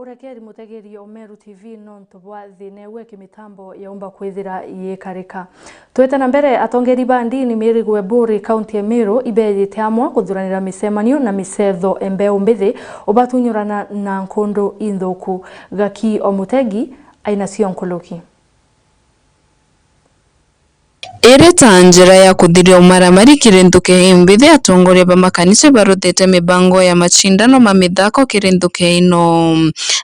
urekeri mutegeri o Meru Tv nonto bwa thine weke mitambo yaumba kwithira yikarika. Twete na mbere atongeri bandi ni mirigwe buri county ya Meru ibeyite amwa kuthuranira misemanio na misetho embeu mbithi obatunyurana na nkondo indhoku gaki o mutegi aina cio nkuluki. Ere tanjira ya kuthiria umaramari kirinduke imbithi atongoria ba makanisa barutete mibango ya machindano ma mithako kirinduke ino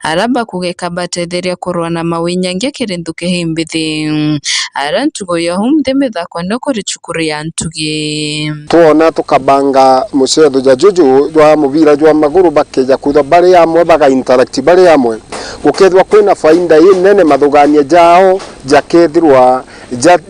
araba kugeka batetheria kurwa na mawinyangia kirinduke imbithi ara ntugo ya humde mithako no kurichukuri ya ntugi tuona tukabanga musetho ja juju jwa mubira jwa maguru bakeja kutha bari amwe baga interact bari amwe gukethwa kwina faida nene mathugania jao jakethirwa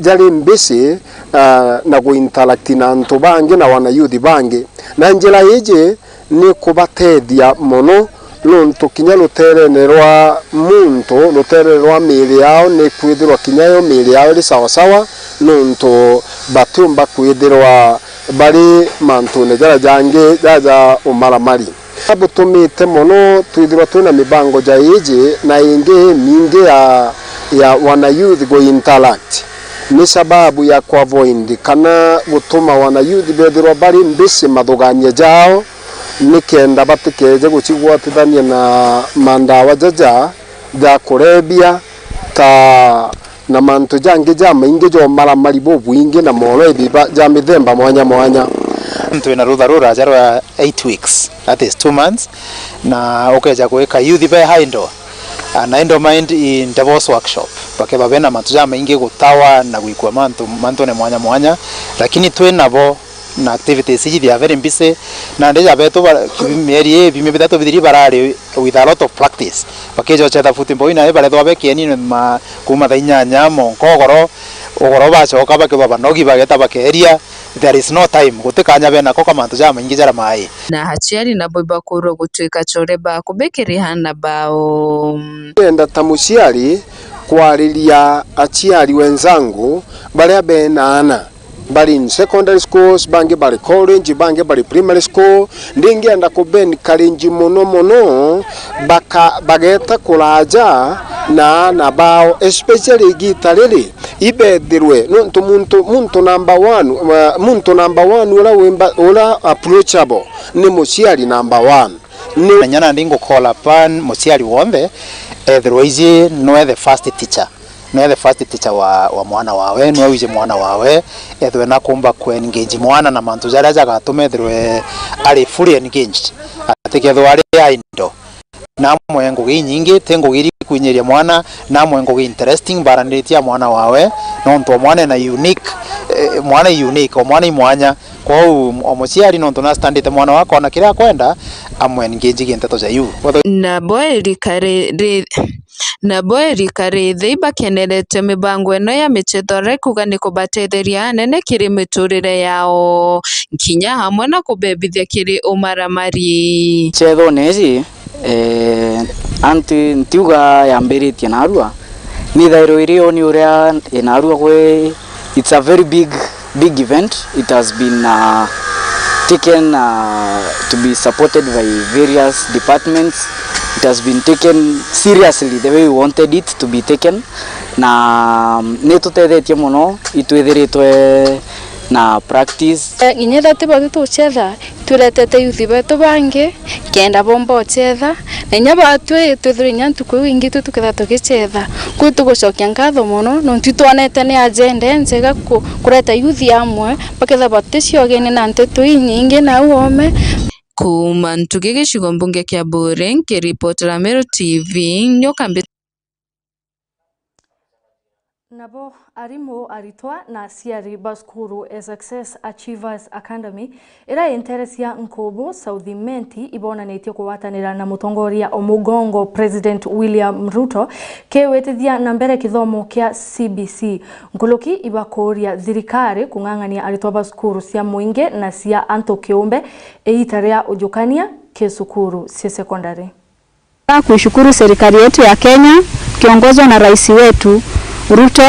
jari mbisi na interact na antu bangi na wana youth bangi na njira ije ni kubatethia mono nontu kinya luterene rwa muntu luterene rwa miri yao ni kwithirwa kinya yo miri yao ri sawa sawa nontu batumba kwithirwa bari mantu ne jara jange jaja umaramari abutumite mono twithirwa twina mibango ja ije na ingi mingi ya wana youth go interact ni sababu ya kuavoid kana gutuma wana youth bethirwa bari mbisi mathugania jao nikenda batikeje gucigwatithania na mandawa jaja ja kurebia ta na mantu jange ja maingi jo maramari bo bwingi na moro ibiba ja mithemba mwanya mwanya twina rutharura jarwa 8 weeks, that is 2 months na ukeja kuweka youth by hindo na endo mind in divorce workshop bakeba bena mantu ja maingi gutawa na gwikwa mantu ne mwanya mwanya lakini twinabo na activities iji they are very busy na ndeja beto mieri bime bitato bidiri barari with a lot of practice bakejo cheta football ina bare thwa beke ni ma kuma thainyanya monkogoro ogoro bacoka bakeba banogi bageta bakeria there is no time gutikanya bena ko kamantu ja maingi jara mai na hachiari na boiba kuro gutwika choreba kubekeri hana bao enda tamuciari kwariria achiari wenzangu bare benana bari in secondary schools bangi bari college bangi bari primary school ndingienda kubeni karinji mono bageta kulaja na bao especially gitariri ibethirwe nontu muntu number 1 ula approachable ni muciari number 1 ni nyana ndingo call upon muciari wonde otherwise no the first teacher no the first teacher wa mwana wawe no wize mwana wawe ethwe na kumba ku engage mwana na mantu jara jaga tumethirwe ari fully engaged atikethwa ari aindo na mwengo ginyingi tengo giri kunyeria mwana na mwengo gi interesting baranditia mwana wawe nonto mwana na unique o mwana imwanya kwa omuciari nonto na standite mwana wako na kira kwenda amwe engage ginteto ja yu na boeri kare theiba kenerete mibango eno ya michetore kuga ni kubatetheria nene kiri miturire yao nkinya hamwe na kubebithia kiri umaramari chetho nezi anti ntiuga yambiritie narua ni thairo irio ni uria inarua kwe it's a very big event. It has been taken to be supported by various departments. It has been taken seriously the way we wanted it to be taken na netutethetie muno itwithiritwe na practice nginyetha tiba tuchetha turetete youth betu bangi kenda bombo chetha na nyaba twithirinya ntuku wingi tuketha tukichetha kutugucokia ngatho muno no ntitwanete ni agenda njega kureta youth amwe baketha baticiogene na nteto nyingi na uome kuma ntugi gicigo mbunge kia Bure nkiripotera Meru TV nyokambi nabo arimu aritwa na siari baskuru Success Achievers Academy ira interesia nkobo Southimenti ibona netie kuwatanira na mutongoria omugongo President William Ruto kewetithia na mbere kithomo kia CBC nkuluki ibakoria thirikari kung'ang'ania aritwa baskuru cia muinge na cia anto kiumbe eitaria ujukania kesukuru cia secondary. Kushukuru serikali yetu ya Kenya kiongozwa na rais wetu Ruto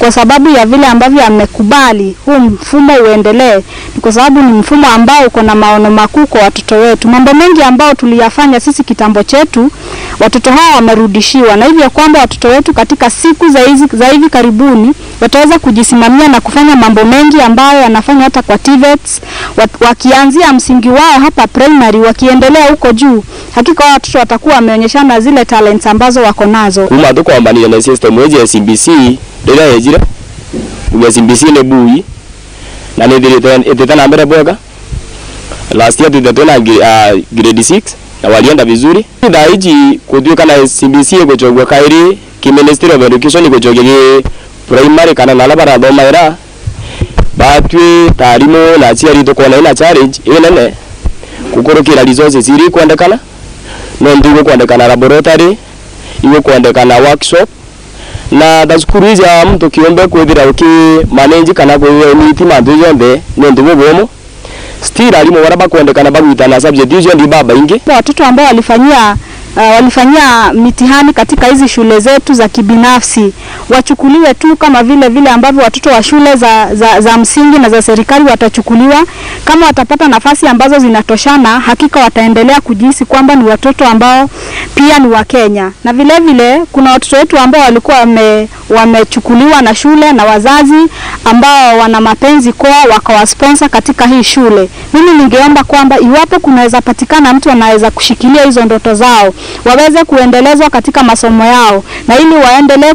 kwa sababu ya vile ambavyo amekubali huu mfumo uendelee, ni kwa sababu ni mfumo ambao uko na maono makuu kwa watoto wetu. Mambo mengi ambao tuliyafanya sisi kitambo chetu, watoto hao wamerudishiwa, na hivyo kwamba watoto wetu katika siku za hivi karibuni wataweza kujisimamia na kufanya mambo mengi ambayo yanafanya hata kwa TVETs, wakianzia msingi wao hapa primary wakiendelea huko juu. Hakika watoto watakuwa wameonyeshana zile talents ambazo wako nazo. Kuma tukwambania na system ya CBC ndira yejira uya CBC ne bui na ndio na mbele bwega. Last year tulitana grade 6 na walienda vizuri. Daiji kutuka na CBC kuchogwa kairi ki Ministry of Education kuchogege primary kana nala bara thoma ira batwi tarimo na ciari to kona ina challenge nene kukorokira resources iri kwandekana no ndigo kwandekana laboratory iwe kwandekana workshop na dasukuru ya mtu kiombe kwethira uki manage kana kwe miti mandu yonde no ndigo bomo still alimo waraba kwandekana bagwitana subject hizo ndi baba ingi. Watoto ambao walifanyia mitihani katika hizi shule zetu za kibinafsi wachukuliwe tu kama vile ambavyo watoto wa shule za msingi na za serikali watachukuliwa. Kama watapata nafasi ambazo zinatoshana, hakika wataendelea kujihisi kwamba ni watoto ambao pia ni wa Kenya. Na vile kuna watoto wetu ambao walikuwa wamechukuliwa na shule na wazazi ambao wana mapenzi kwa wakawasponsor katika hii shule. Mimi ningeomba kwamba iwapo kunaweza patikana mtu anaweza kushikilia hizo ndoto zao, waweze kuendelezwa katika masomo yao, na ili waendelee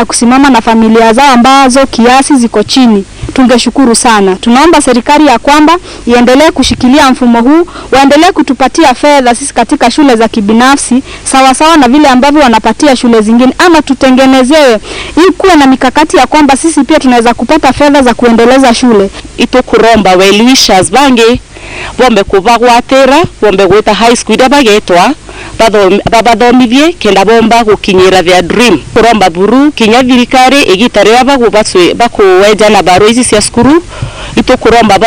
kusimama na familia zao ambazo kiasi ziko chini. Tungeshukuru sana. Tunaomba serikali ya kwamba iendelee kushikilia mfumo huu, waendelee kutupatia fedha sisi katika shule za kibinafsi sawa na vile ambavyo wanapatia shule zingine, ama tutengenezewe ili kuwe na mikakati ya kwamba sisi pia tunaweza kupata fedha za kuendeleza shule. Itukuromba well wishers bangi bombe kubagwatira bombe gwita high school abagetwa babathomithie kenda bomba gukinyira their dream. Kuromba buru kinya thirikari igitare bakuwenja na baro ici cia skuru. Itukuromba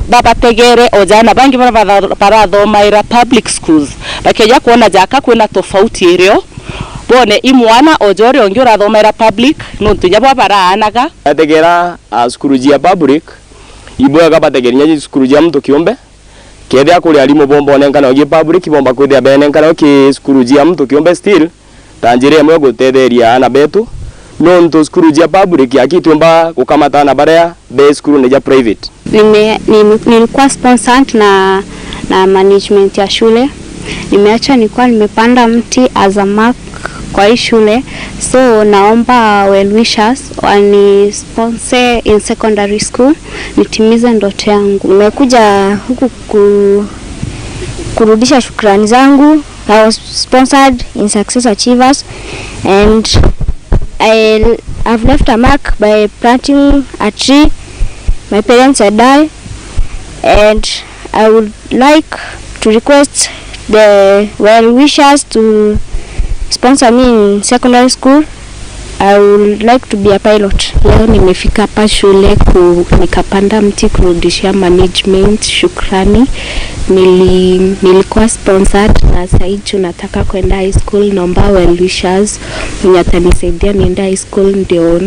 babategere ojana bangi barathomaira public schools bakeja kuona jaka kwina tofauti irio bone imwana ojore ongi urathomaira public no tunya baraanaga ategera skuru jia public ibwaga bategerinya skuru jia mtu kiombe kethia kuri alimu bomba onenkana ogi public bomba kwithia benenkana oki skuru jia mtu kiombe still tanjire emwe gutetheria ana betu no nto skuru jia public akitumba gukamata na barea be skuru neja private. Nilikuwa sponsored na management ya shule. Nilikuwa nimepanda mti as a mark kwa hii shule, so naomba well wishers wani sponsor in secondary school nitimize ndoto yangu. Nimekuja huku kurudisha shukrani zangu. I was sponsored in Success Achievers and I've left a mark by planting a tree. My parents are died, and I would like to request the well wishers to sponsor me in secondary school. I would like to be a pilot. Leo nimefika hapa shule nikapanda mti kurudishia management shukrani. Nilikuwa sponsored na sasa nataka kwenda high school. Naomba well wishers mwenye atanisaidia niende high school ndio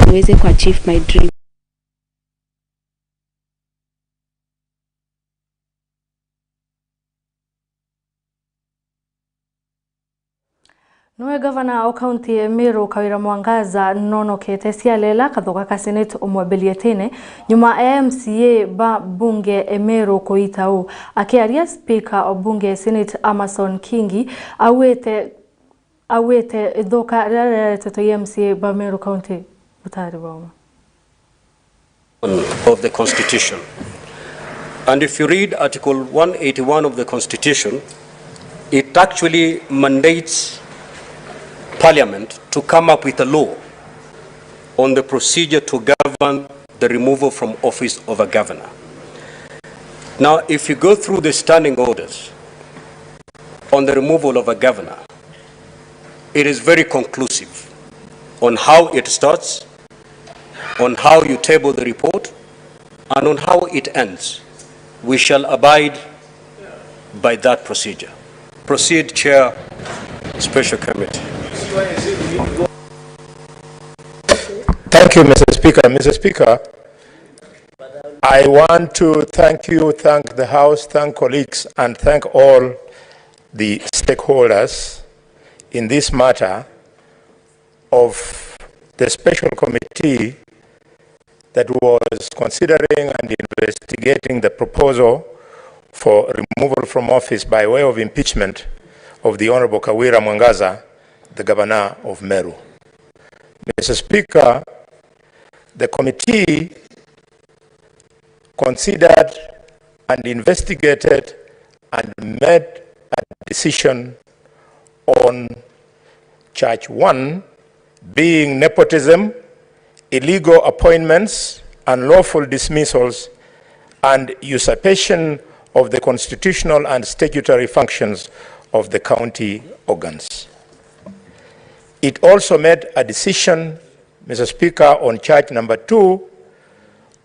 niweze kuachieve my dream. Noe gavana o county ya Meru Kawira Mwangaza nono ketesia lela kathoka ka senate omwabelietene nyuma MCA ba bunge Meru koitau akiaria speaker o bunge senate Amason Kingi awete thoka toto MCA ba Meru county utari wao of the constitution. And if you read article 181 of the constitution, it actually mandates Parliament to come up with a law on the procedure to govern the removal from office of a governor. Now, if you go through the standing orders on the removal of a governor, it is very conclusive on how it starts, on how you table the report, and on how it ends. We shall abide by that procedure. Proceed, Chair, Special Committee. Thank you, Mr. Speaker. Mr. Speaker, I want to thank you, thank the House, thank colleagues, and thank all the stakeholders in this matter of the special committee that was considering and investigating the proposal for removal from office by way of impeachment of the Honorable Kawira Mwangaza, the Governor of Meru. Mr. Speaker, the committee considered and investigated and made a decision on charge 1 being nepotism, illegal appointments, unlawful dismissals, and usurpation of the constitutional and statutory functions of the county organs. It also made a decision, Mr. Speaker, on charge number 2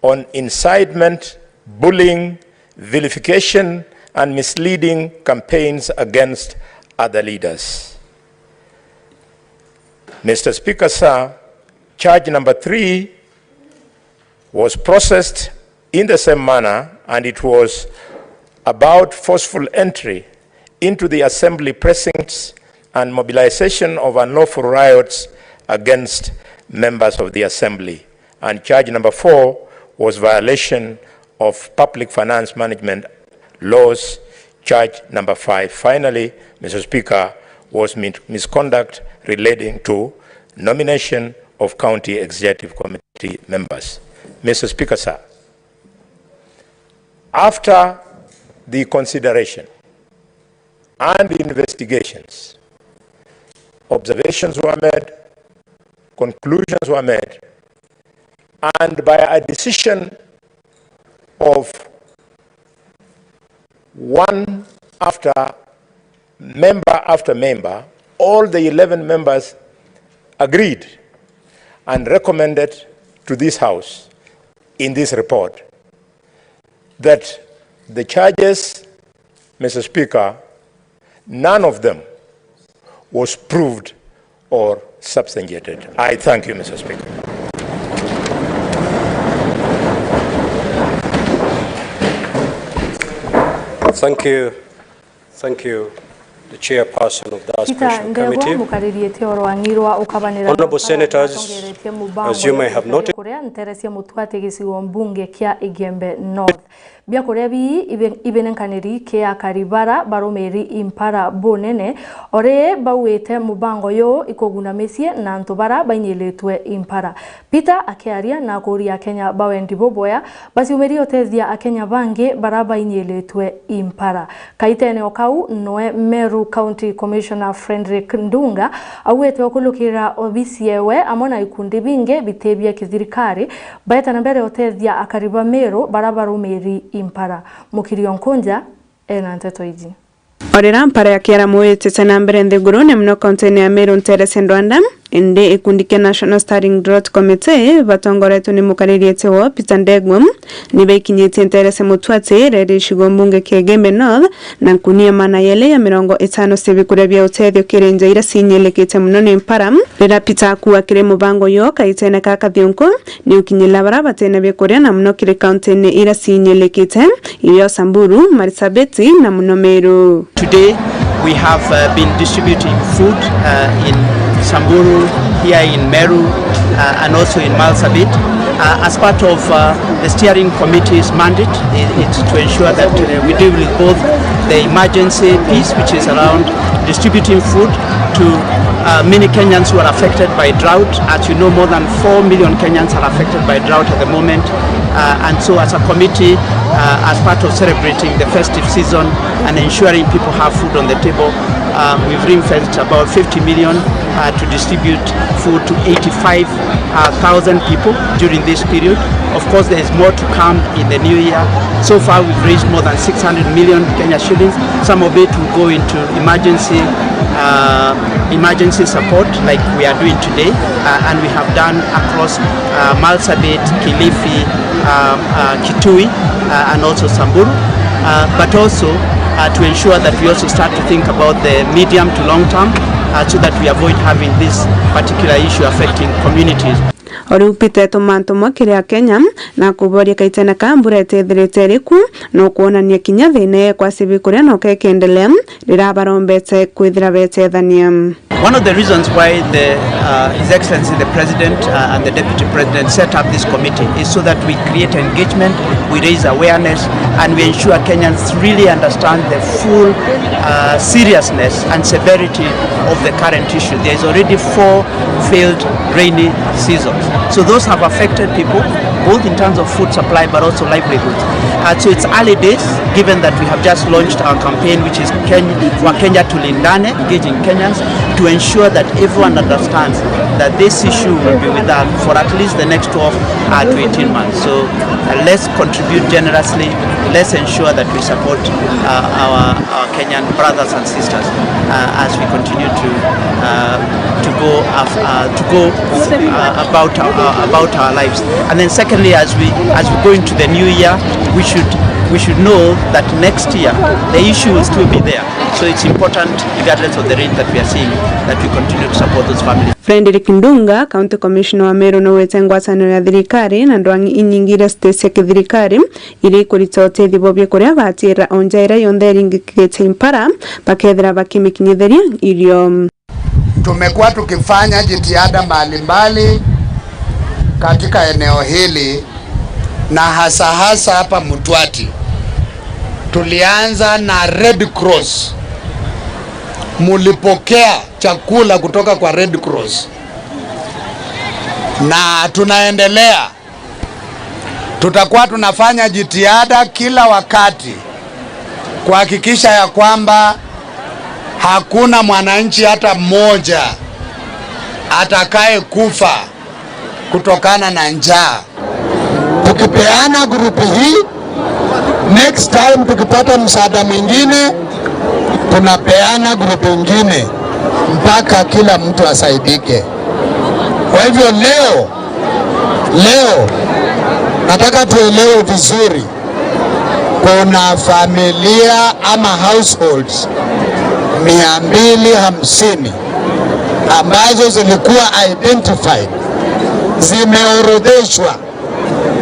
on incitement, bullying, vilification, and misleading campaigns against other leaders. Mr. Speaker, sir, charge number 3 was processed in the same manner, and it was about forceful entry into the assembly precincts and mobilization of unlawful riots against members of the assembly. And charge number 4 was violation of public finance management laws. Charge number 5, finally, Mr. Speaker, was misconduct relating to nomination of county executive committee members. Mr. Speaker, sir, after the consideration and the investigations, observations were made, conclusions were made, and by a decision of one after member, all the 11 members agreed and recommended to this House in this report that the charges, Mr. Speaker, none of them was proved or substantiated. I thank you, Mr. Speaker. Thank you. Thank you, the chairperson of that special committee. Honorable Senators, as you may have noted, bia kuria bi ibenenkaniri kia karibara baromeri impara bonene ore bawete mubango yo ikoguna mesie na ntobara banyeletwe impara Peter akiaria na kuria Kenya bawendi boboya basi umeri otezia akenya bange baraba inyeletwe impara kaitene okau noe Meru County Commissioner Frederick Ndunga awete okulukira obisiewe amona ikundi binge bitebia kizirikari baeta na mbere otezia akariba Meru barabaromeri impara mukirio nkonja ena nteto iji orera mpara ya kiara mwete tena mbere ndegurone mno kontene ya Meru Teresa Ndwanda ende ekundike National Starting Drought Committee batongoretu ni mukaririete wo Peter Ndegwa ni bekinyete Teresa Mutwate rere shigombunge kegembe North na kunia mana yele ya 50 sebi kurebya utethyo kirenja ira sinyelekete mno ni mpara rera Peter kuwa kire mubango yo kaitene kaka thionko ni ukinyela baraba tena bekoria na mno kire county ira sinyelekete iyo Samburu Marsabit na mno Meru. Today we have been distributing food in Samburu, here in Meru, and also in Marsabit. As part of the steering committee's mandate, it's to ensure that we deal with both the emergency piece, which is around distributing food to many Kenyans who are affected by drought. As you know, more than 4 million Kenyans are affected by drought at the moment. And so as a committee, as part of celebrating the festive season and ensuring people have food on the table, we've ring-fenced about 50 million to distribute food to 85,000 people during this period. Of course, there is more to come in the new year. So far, we've raised more than 600 million Kenya shillings. Some of it will go into emergency support like we are doing today, and we have done across Marsabit, Kilifi, Kitui, and also Samburu, but also to ensure that we also start to think about the medium to long term so that we avoid having this particular issue affecting communities. ori upite tumantu mwakiria Kenya na kuboria kaitena kambura ethetherete riku no kuonania kinya thine kwa civi kuria no kekendelea rira barombete kwithira betethania. One of the reasons why His Excellency the President and the Deputy President set up this committee is so that we create engagement, we raise awareness, and we ensure Kenyans really understand the full seriousness and severity of the current issue. There is already 4 failed rainy seasons. So those have affected people, both in terms of food supply but also livelihoods. So it's early days, given that we have just launched our campaign, which is for Kenya Tulindane, engaging Kenyans to ensure that everyone understands that this issue will be with us for at least the next 12 to 18 months. So let's contribute generously. Let's ensure that we support our Kenyan brothers and sisters as we continue to go about our lives. And then secondly, as we go into the new year, we should know that next year the issue will still be there. So it's important, regardless of the rain that we are seeing, that we continue to support those families. Frederick Ndunga, County Commissioner wa Meru no wetengwataniro ya thirikari na ndwangi inyingira states ya thirikari iri kurita utethi bobye kuria batira onjaira yonthe ringikite impara bakethira bakimikinyitheria irio. Tumekuwa tukifanya jitihada mbalimbali katika eneo hili na hasa hapa Mtwati. Tulianza na Red Cross. Mulipokea chakula kutoka kwa Red Cross. Na tunaendelea. Tutakuwa tunafanya jitihada kila wakati kuhakikisha ya kwamba hakuna mwananchi hata mmoja atakaye kufa kutokana na njaa. Tukipeana grupu hii, next time tukipata msaada mwingine, tunapeana grupu nyingine mpaka kila mtu asaidike. Kwa hivyo leo nataka tuelewe vizuri, kuna familia ama households 250 ambazo zilikuwa identified, zimeorodheshwa,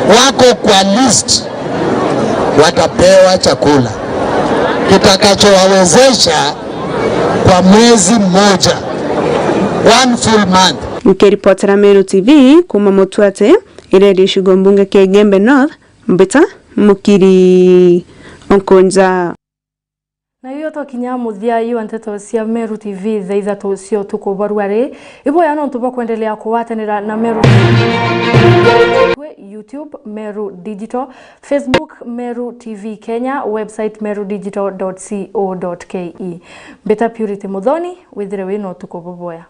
wako kwa list, watapewa chakula kitakachowawezesha kwa mwezi mmoja, 1 full month. Nikiripotera Meru TV kuma Mutwate iredi Shugombunge Kegembe North Mbita Mukiri Onkonja. Na hiyo tokinya muthia yu anteto cia Meru TV thaiza to cio tukubarware ibo yano tuba kuendelea kuwatanira na Meru YouTube Meru Digital, Facebook Meru TV Kenya, website merudigital.co.ke. Beta Purity Muthoni withire wino tukuboboya.